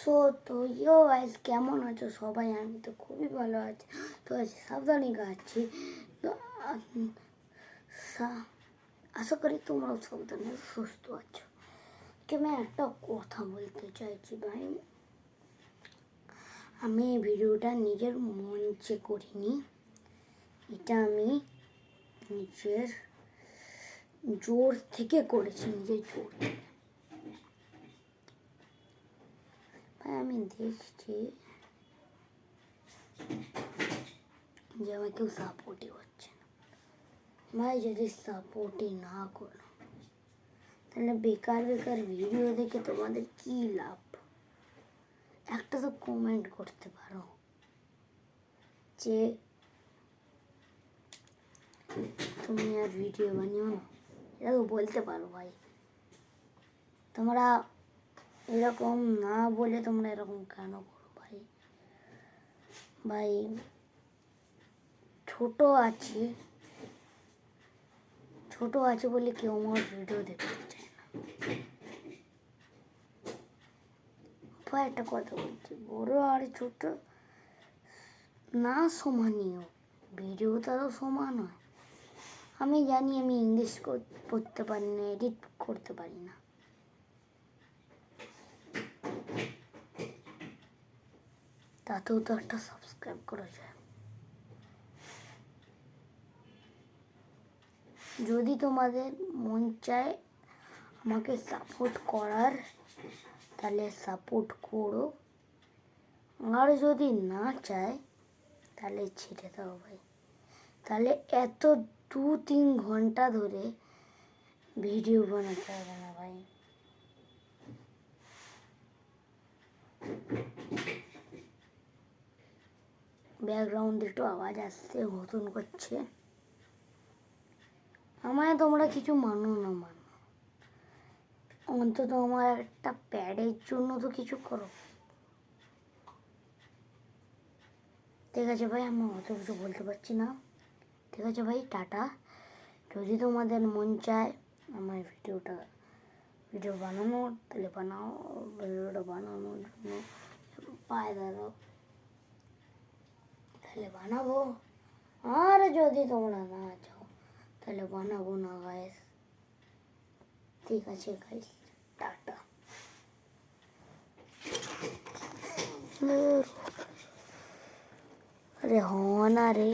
So তো ইয়ো guys, কেমন আছো সবাই? আমি তো খুবই ভালো আছি। তো আজকে সাবধানে গাচ্ছি। তো আশা করি তোমরাও সাবধানে সুস্থ আছো। আমি একটা কথা বলতে চাইছি ভাই, আমি ভিডিওটা নিজের মঞ্চে করিনি, এটা আমি নিজের জোর থেকে করেছি, নিজের জোর থেকে। ভাই আমি দেখছি যে আমার কেউ সাপোর্টই হচ্ছে না। ভাই যদি সাপোর্টই না করো তাহলে বেকার বেকার ভিডিও দেখে তোমাদের কি লাভ? একটা তো কমেন্ট করতে পারো যে তুমি আর ভিডিও বানিও না, এটা তো বলতে পারো ভাই। তোমরা এরকম না বলে তোমরা এরকম কেন করো ভাই? ভাই ছোট আছে বলে কেউ আমার ভিডিও দেখতে চায় না। ভাই একটা কথা বলছি, বড় আর ছোট না সমানীয়, ভিডিও তারও সমান হয়। আমি জানি আমি ইংলিশ পড়তে পারি না, এডিট করতে পারি না, তাতেও তো একটা সাবস্ক্রাইব করা যায়। যদি তোমাদের মন চায় আমাকে সাপোর্ট করার তাহলে সাপোর্ট করো, আর যদি না চায় তাহলে ছেড়ে দাও ভাই। তাহলে এত 2-3 ঘন্টা ধরে ভিডিও বানাতে হবে না ভাই। ব্যাকগ্রাউন্ডে একটু আওয়াজ আসছে, হতুন করছে। আমায় তোমরা কিছু মানো না মানো, অন্তত আমার একটা প্যাডের জন্য তো কিছু করো। ঠিক আছে ভাই, আমি অত কিছু বলতে পারছি না। ঠিক আছে ভাই, টাটা। যদি তোমাদের মন চায় আমার ভিডিও বানানোর তাহলে বানাও, ভিডিওটা বানানোর জন্য পায়ে দাঁড়াও, তাহলে বানাবো। আর যদি তোমরা না চাও তাহলে বানাবো না গাইস। ঠিক আছে গাইস, টাটা। আরে হ না রে।